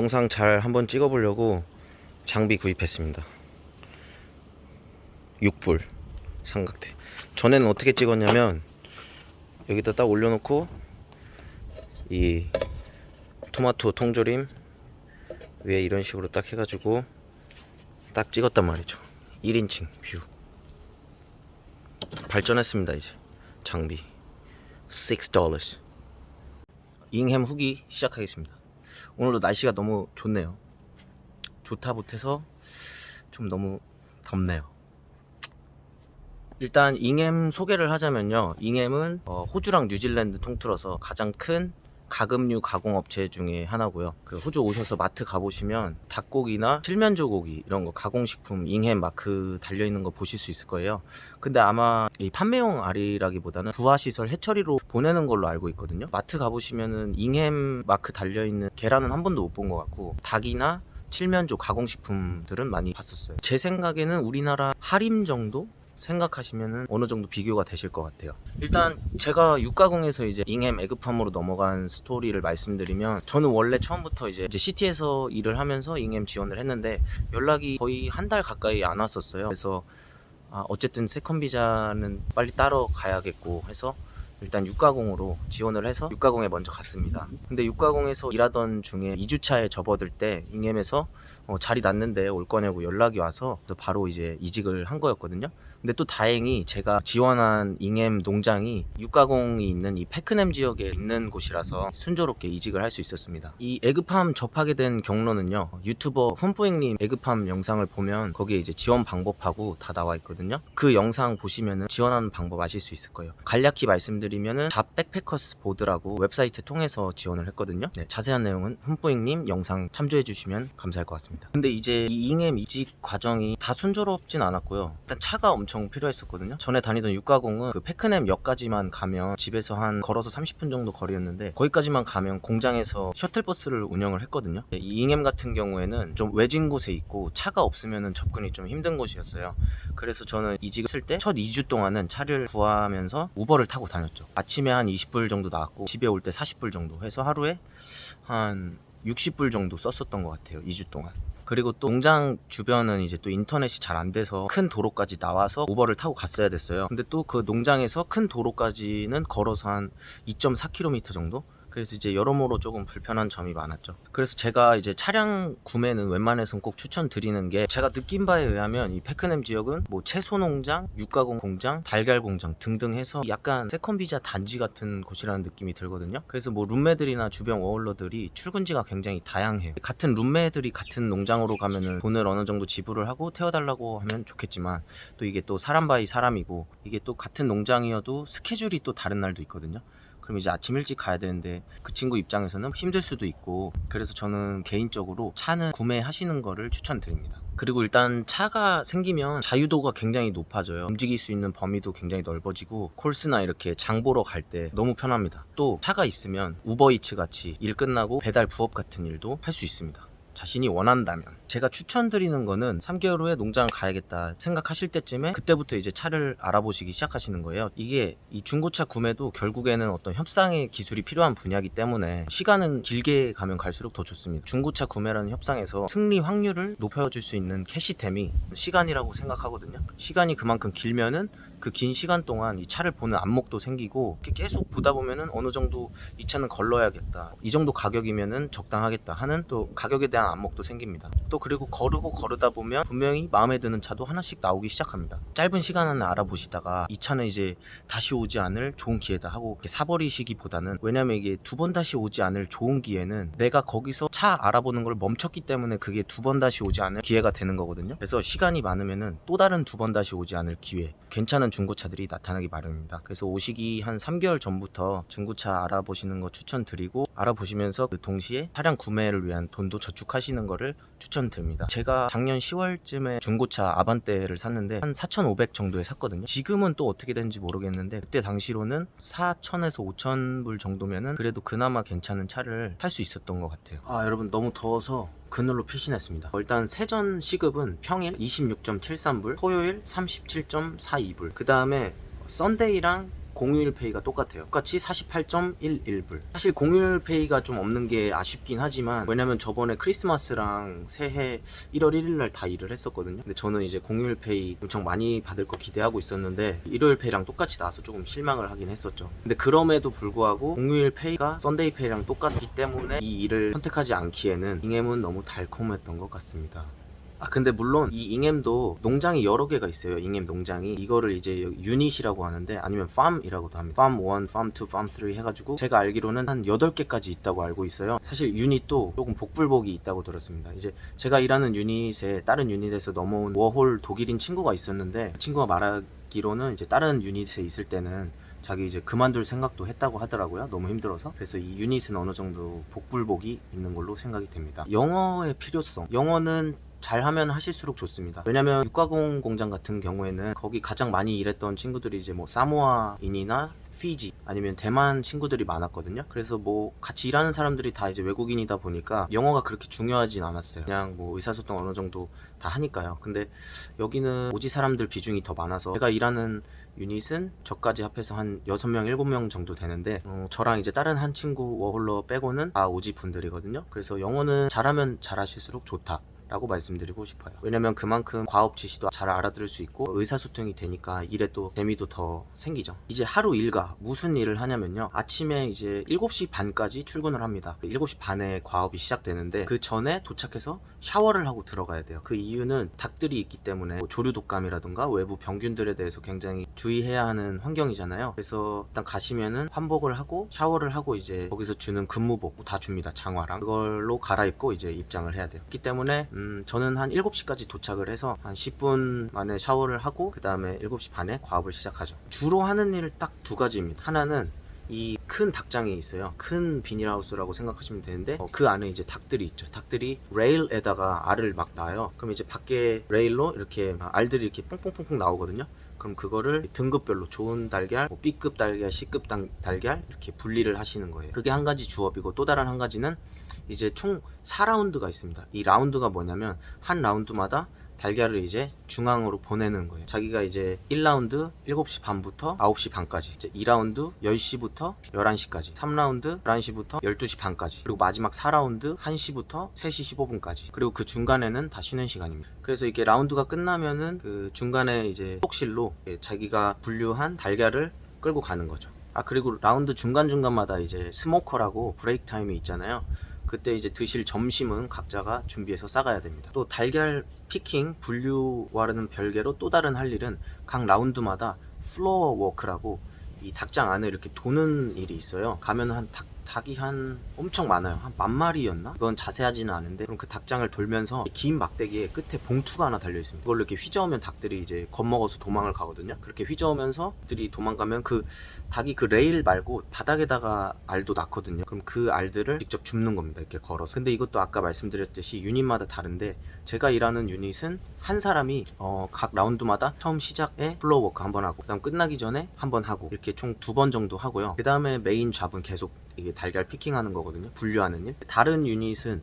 영상 잘 한번 찍어보려고 장비 구입했습니다. 6불 삼각대. 전에는 어떻게 찍었냐면 여기다 딱 올려놓고 이 토마토 통조림 위에 이런 식으로 딱 해가지고 딱 찍었단 말이죠. 1인칭 뷰. 발전했습니다. 이제 장비 $6. 잉햄 후기 시작하겠습니다. 오늘도 날씨가 너무 좋네요. 좋다 못해서 좀 너무 덥네요. 일단 잉햄 소개를 하자면요, 잉햄은 호주랑 뉴질랜드 통틀어서 가장 큰 가금류 가공업체 중에 하나고요. 그 호주 오셔서 마트 가보시면 닭고기나 칠면조 고기 이런 거 가공식품 잉햄 마크 달려있는 거 보실 수 있을 거예요. 근데 아마 이 판매용 알이라기보다는 부화시설 해처리로 보내는 걸로 알고 있거든요. 마트 가보시면은 잉햄 마크 달려있는 계란은 한 번도 못 본 것 같고, 닭이나 칠면조 가공식품들은 많이 봤었어요. 제 생각에는 우리나라 하림 정도 생각하시면은 어느 정도 비교가 되실 것 같아요. 일단 제가 육가공에서 이제 잉햄 에그팜으로 넘어간 스토리를 말씀드리면, 저는 원래 처음부터 이제 시티에서 일을 하면서 잉햄 지원을 했는데 연락이 거의 한 달 가까이 안 왔었어요. 그래서 어쨌든 세컨 비자는 빨리 따러 가야겠고 해서 일단 육가공으로 지원을 해서 육가공에 먼저 갔습니다. 근데 육가공에서 일하던 중에 2주차에 접어들 때 잉햄에서 자리 났는데 올 거냐고 연락이 와서 바로 이제 이직을 한 거였거든요. 근데 또 다행히 제가 지원한 잉햄 농장이 육가공이 있는 이 패크넴 지역에 있는 곳이라서 순조롭게 이직을 할 수 있었습니다. 이 에그팜 접하게 된 경로는요, 유튜버 훈뿌잉님 에그팜 영상을 보면 거기에 이제 지원 방법하고 다 나와 있거든요. 그 영상 보시면은 지원하는 방법 아실 수 있을 거예요. 간략히 말씀드리면은 잡 백패커스 보드라고 웹사이트 통해서 지원을 했거든요. 네, 자세한 내용은 훈뿌잉님 영상 참조해 주시면 감사할 것 같습니다. 근데 이제 이 잉햄 이직 과정이 다 순조롭진 않았고요. 일단 차가 엄청 필요했었거든요. 전에 다니던 육가공은 그 패크넴 역까지만 가면 집에서 한 걸어서 30분 정도 거리였는데, 거기까지만 가면 공장에서 셔틀버스를 운영을 했거든요. 이 잉햄 같은 경우에는 좀 외진 곳에 있고 차가 없으면 접근이 좀 힘든 곳이었어요. 그래서 저는 이직을 했을 때 첫 2주 동안은 차를 구하면서 우버를 타고 다녔죠. 아침에 한 20불 정도 나왔고 집에 올 때 40불 정도 해서 하루에 한 60불 정도 썼었던 것 같아요, 2주 동안. 그리고 또 농장 주변은 이제 또 인터넷이 잘 안 돼서 큰 도로까지 나와서 우버를 타고 갔어야 됐어요. 근데 또 그 농장에서 큰 도로까지는 걸어서 한 2.4km 정도? 그래서 이제 여러모로 조금 불편한 점이 많았죠. 그래서 제가 이제 차량 구매는 웬만해서는 꼭 추천드리는 게, 제가 느낀 바에 의하면 이 패크넴 지역은 뭐 채소 농장, 육가공 공장, 달걀 공장 등등 해서 약간 세컨비자 단지 같은 곳이라는 느낌이 들거든요. 그래서 뭐 룸메들이나 주변 워홀러들이 출근지가 굉장히 다양해요. 같은 룸메들이 같은 농장으로 가면은 돈을 어느 정도 지불을 하고 태워달라고 하면 좋겠지만, 또 이게 또 사람 바이 사람이고, 이게 또 같은 농장이어도 스케줄이 또 다른 날도 있거든요. 그럼 이제 아침 일찍 가야 되는데 그 친구 입장에서는 힘들 수도 있고, 그래서 저는 개인적으로 차는 구매하시는 거를 추천드립니다. 그리고 일단 차가 생기면 자유도가 굉장히 높아져요. 움직일 수 있는 범위도 굉장히 넓어지고, 콜스나 이렇게 장 보러 갈 때 너무 편합니다. 또 차가 있으면 우버이츠 같이 일 끝나고 배달 부업 같은 일도 할 수 있습니다, 자신이 원한다면. 제가 추천드리는 거는 3개월 후에 농장을 가야겠다 생각하실 때쯤에 그때부터 이제 차를 알아보시기 시작하시는 거예요. 이게 이 중고차 구매도 결국에는 어떤 협상의 기술이 필요한 분야이기 때문에 시간은 길게 가면 갈수록 더 좋습니다. 중고차 구매라는 협상에서 승리 확률을 높여줄 수 있는 캐시템이 시간이라고 생각하거든요. 시간이 그만큼 길면은 그 긴 시간 동안 이 차를 보는 안목도 생기고, 계속 보다 보면은 어느 정도 이 차는 걸러야겠다, 이 정도 가격이면은 적당하겠다 하는 또 가격에 대한 안목도 생깁니다. 또 그리고 거르다 보면 분명히 마음에 드는 차도 하나씩 나오기 시작합니다. 짧은 시간 안에 알아보시다가 이 차는 이제 다시 오지 않을 좋은 기회다 하고 사버리시기보다는, 왜냐면 이게 두 번 다시 오지 않을 좋은 기회는 내가 거기서 차 알아보는 걸 멈췄기 때문에 그게 두 번 다시 오지 않을 기회가 되는 거거든요. 그래서 시간이 많으면은 또 다른 두 번 다시 오지 않을 기회, 괜찮은 중고차들이 나타나기 마련입니다. 그래서 오시기 한 3개월 전부터 중고차 알아보시는 거 추천드리고, 알아보시면서 그 동시에 차량 구매를 위한 돈도 저축하시는 거를 추천드립니다. 제가 작년 10월쯤에 중고차 아반떼를 샀는데 한 4,500 정도에 샀거든요. 지금은 또 어떻게 된지 모르겠는데 그때 당시로는 4,000에서 5,000불 정도면은 그래도 그나마 괜찮은 차를 살 수 있었던 것 같아요. 여러분, 너무 더워서 그늘로 피신했습니다. 일단 세전 시급은 평일 26.73불, 토요일 37.42불, 그 다음에 썬데이랑 공휴일페이가 똑같아요. 똑같이 48.11불. 사실 공휴일페이가 좀 없는 게 아쉽긴 하지만, 왜냐면 저번에 크리스마스랑 새해 1월 1일날 다 일을 했었거든요. 근데 저는 이제 공휴일페이 엄청 많이 받을 거 기대하고 있었는데 일요일페이랑 똑같이 나와서 조금 실망을 하긴 했었죠. 근데 그럼에도 불구하고 공휴일페이가 썬데이페이랑 똑같기 때문에 이 일을 선택하지 않기에는 잉엠은 너무 달콤했던 것 같습니다. 근데 물론 이 잉엠도 농장이 여러 개가 있어요. 잉엠 농장이. 이거를 이제 유닛이라고 하는데, 아니면 팜이라고도 합니다. 팜 1, 팜 2, 팜 3 해가지고 제가 알기로는 한 8개까지 있다고 알고 있어요. 사실 유닛도 조금 복불복이 있다고 들었습니다. 이제 제가 일하는 유닛에 다른 유닛에서 넘어온 워홀 독일인 친구가 있었는데, 그 친구가 말하기로는 이제 다른 유닛에 있을 때는 자기 이제 그만둘 생각도 했다고 하더라고요. 너무 힘들어서. 그래서 이 유닛은 어느 정도 복불복이 있는 걸로 생각이 됩니다. 영어의 필요성. 영어는 잘하면 하실수록 좋습니다. 왜냐면 육가공 공장 같은 경우에는 거기 가장 많이 일했던 친구들이 이제 뭐 사모아인이나 피지 아니면 대만 친구들이 많았거든요. 그래서 뭐 같이 일하는 사람들이 다 이제 외국인이다 보니까 영어가 그렇게 중요하진 않았어요. 그냥 뭐 의사소통 어느 정도 다 하니까요. 근데 여기는 오지 사람들 비중이 더 많아서, 제가 일하는 유닛은 저까지 합해서 한 6명, 7명 정도 되는데, 저랑 이제 다른 한 친구 워홀러 빼고는 다 오지 분들이거든요. 그래서 영어는 잘하면 잘하실수록 좋다 라고 말씀드리고 싶어요. 왜냐면 그만큼 과업 지시도 잘 알아들을 수 있고 의사소통이 되니까 일에 또 재미도 더 생기죠. 이제 하루 일과 무슨 일을 하냐면요, 아침에 이제 7시 반까지 출근을 합니다. 7시 반에 과업이 시작되는데 그 전에 도착해서 샤워를 하고 들어가야 돼요. 그 이유는 닭들이 있기 때문에 조류 독감이라든가 외부 병균들에 대해서 굉장히 주의해야 하는 환경이잖아요. 그래서 일단 가시면은 환복을 하고 샤워를 하고 이제 거기서 주는 근무복 다 줍니다. 장화랑 그걸로 갈아입고 이제 입장을 해야 돼요. 그렇기 때문에 저는 한 7시까지 도착을 해서 한 10분 만에 샤워를 하고 그 다음에 7시 반에 과업을 시작하죠. 주로 하는 일 딱 2가지입니다. 하나는 이 큰 닭장이 있어요. 큰 비닐하우스라고 생각하시면 되는데, 그 안에 이제 닭들이 있죠. 닭들이 레일에다가 알을 막 낳아요. 그럼 이제 밖에 레일로 이렇게 알들이 이렇게 뽕뽕뽕뽕 나오거든요. 그럼 그거를 등급별로 좋은 달걀, 뭐 B급 달걀, C급 달걀 이렇게 분리를 하시는 거예요. 그게 한 가지 주업이고, 또 다른 한 가지는 이제 총 4라운드가 있습니다. 이 라운드가 뭐냐면 한 라운드마다 달걀을 이제 중앙으로 보내는 거예요. 자기가 이제 1라운드 7시 반부터 9시 반까지, 이제 2라운드 10시부터 11시까지, 3라운드 11시부터 12시 반까지, 그리고 마지막 4라운드 1시부터 3시 15분까지, 그리고 그 중간에는 다 쉬는 시간입니다. 그래서 이게 라운드가 끝나면은 그 중간에 이제 속실로 자기가 분류한 달걀을 끌고 가는 거죠. 그리고 라운드 중간중간마다 이제 스모커라고 브레이크 타임이 있잖아요. 그때 이제 드실 점심은 각자가 준비해서 싸가야 됩니다. 또 달걀 피킹, 분류와는 별개로 또 다른 할 일은 각 라운드마다 플로어 워크라고 이 닭장 안에 이렇게 도는 일이 있어요. 가면 한 닭이 한 엄청 많아요. 한 10,000마리였나? 그건 자세하지는 않은데, 그럼 그 닭장을 돌면서 긴 막대기에 끝에 봉투가 하나 달려 있습니다. 그걸로 이렇게 휘저으면 닭들이 이제 겁먹어서 도망을 가거든요. 그렇게 휘저으면서 닭들이 도망가면 그 닭이 그 레일 말고 바닥에다가 알도 낳거든요. 그럼 그 알들을 직접 줍는 겁니다. 이렇게 걸어서. 근데 이것도 아까 말씀드렸듯이 유닛마다 다른데, 제가 일하는 유닛은 한 사람이 각 라운드마다 처음 시작에 플로어 워크 한번 하고, 그 다음 끝나기 전에 한번 하고, 이렇게 총 2번 정도 하고요. 그 다음에 메인 잡은 계속 이게 달걀 피킹하는 거거든요. 분류하는 일. 다른 유닛은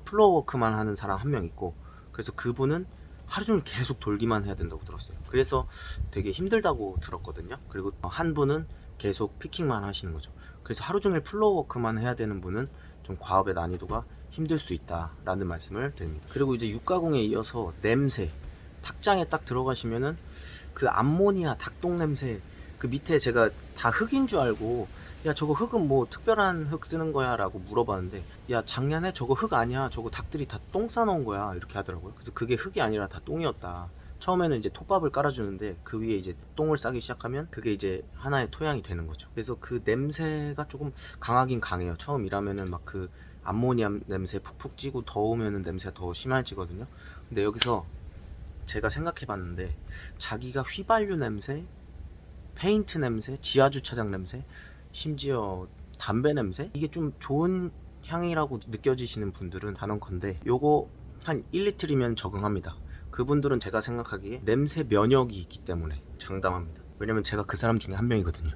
플로어 워크만 하는 사람 한 명 있고, 그래서 그분은 하루 종일 계속 돌기만 해야 된다고 들었어요. 그래서 되게 힘들다고 들었거든요. 그리고 한 분은 계속 피킹만 하시는 거죠. 그래서 하루 종일 플로어 워크만 해야 되는 분은 좀 과업의 난이도가 힘들 수 있다라는 말씀을 드립니다. 그리고 이제 육가공에 이어서 냄새, 닭장에 딱 들어가시면은 그 암모니아 닭똥 냄새, 그 밑에 제가 다 흙인 줄 알고, 야 저거 흙은 뭐 특별한 흙 쓰는 거야 라고 물어봤는데, 야 작년에 저거 흙 아니야, 저거 닭들이 다 똥 싸놓은 거야 이렇게 하더라고요. 그래서 그게 흙이 아니라 다 똥이었다. 처음에는 이제 톱밥을 깔아주는데 그 위에 이제 똥을 싸기 시작하면 그게 이제 하나의 토양이 되는 거죠. 그래서 그 냄새가 조금 강하긴 강해요. 처음 일하면은 막 그 암모니아 냄새 푹푹 찌고 더우면은 냄새가 더 심해지거든요. 근데 여기서 제가 생각해봤는데, 자기가 휘발유 냄새, 페인트 냄새, 지하주차장 냄새, 심지어 담배 냄새, 이게 좀 좋은 향이라고 느껴지시는 분들은 단언컨대 요거 한 1리터이면 적응합니다. 그분들은 제가 생각하기에 냄새 면역이 있기 때문에 장담합니다. 왜냐면 제가 그 사람 중에 한 명이거든요.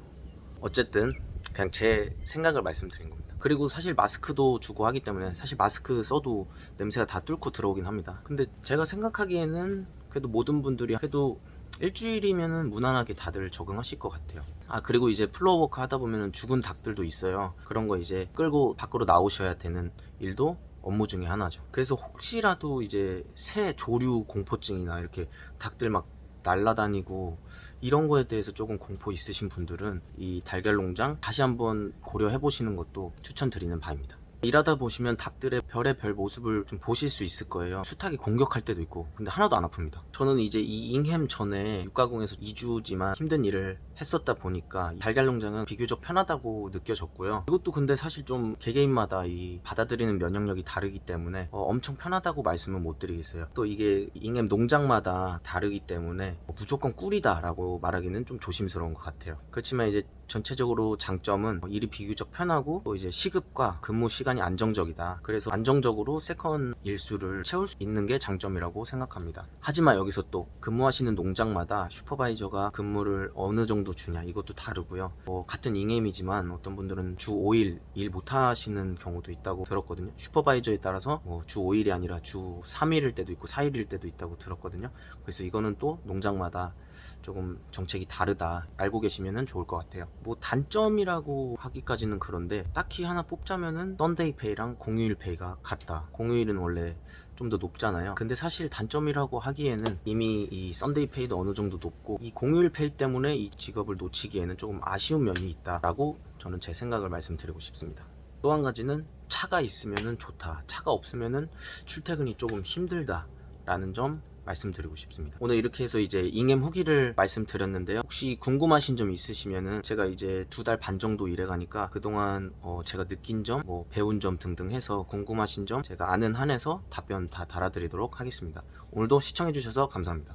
어쨌든 그냥 제 생각을 말씀드린 겁니다. 그리고 사실 마스크도 주고 하기 때문에 사실 마스크 써도 냄새가 다 뚫고 들어오긴 합니다. 근데 제가 생각하기에는 그래도 모든 분들이 그래도 일주일이면은 무난하게 다들 적응하실 것 같아요. 그리고 이제 플로어워크 하다 보면은 죽은 닭들도 있어요. 그런 거 이제 끌고 밖으로 나오셔야 되는 일도 업무 중에 하나죠. 그래서 혹시라도 이제 새 조류 공포증이나 이렇게 닭들 막 날라다니고 이런 거에 대해서 조금 공포 있으신 분들은 이 달걀 농장 다시 한번 고려해 보시는 것도 추천드리는 바입니다. 일하다 보시면 닭들의 별의별 모습을 좀 보실 수 있을 거예요. 수탉이 공격할 때도 있고, 근데 하나도 안 아픕니다. 저는 이제 이 잉햄 전에 육가공에서 2주지만 힘든 일을 했었다 보니까 달걀 농장은 비교적 편하다고 느껴졌고요. 이것도 근데 사실 좀 개개인마다 이 받아들이는 면역력이 다르기 때문에 엄청 편하다고 말씀은 못 드리겠어요. 또 이게 잉햄 농장마다 다르기 때문에 무조건 꿀이다 라고 말하기는 좀 조심스러운 것 같아요. 그렇지만 이제 전체적으로 장점은 일이 비교적 편하고 또 이제 시급과 근무 시간이 안정적이다. 그래서 안정적으로 세컨 일수를 채울 수 있는 게 장점이라고 생각합니다. 하지만 여기서 또 근무하시는 농장마다 슈퍼바이저가 근무를 어느 정도 주냐 이것도 다르고요. 같은 잉햄이지만 어떤 분들은 주 5일 일 못하시는 경우도 있다고 들었거든요. 슈퍼바이저에 따라서 주 5일이 아니라 주 3일일 때도 있고 4일일 때도 있다고 들었거든요. 그래서 이거는 또 농장마다 조금 정책이 다르다 알고 계시면 좋을 것 같아요. 뭐 단점이라고 하기까지는 그런데 딱히 하나 뽑자면은 썬데이 페이랑 공휴일 페이가 같다. 공휴일은 원래 좀 더 높잖아요. 근데 사실 단점이라고 하기에는 이미 이 썬데이 페이도 어느 정도 높고 이 공휴일 페이 때문에 이 직업을 놓치기에는 조금 아쉬운 면이 있다라고 저는 제 생각을 말씀드리고 싶습니다. 또 한 가지는 차가 있으면 좋다. 차가 없으면 출퇴근이 조금 힘들다 라는 점 말씀드리고 싶습니다. 오늘 이렇게 해서 이제 잉햄 후기를 말씀드렸는데요. 혹시 궁금하신 점 있으시면은 제가 이제 2달 반 정도 일해가니까 그동안 제가 느낀 점, 배운 점 등등 해서 궁금하신 점 제가 아는 한에서 답변 다 달아드리도록 하겠습니다. 오늘도 시청해주셔서 감사합니다.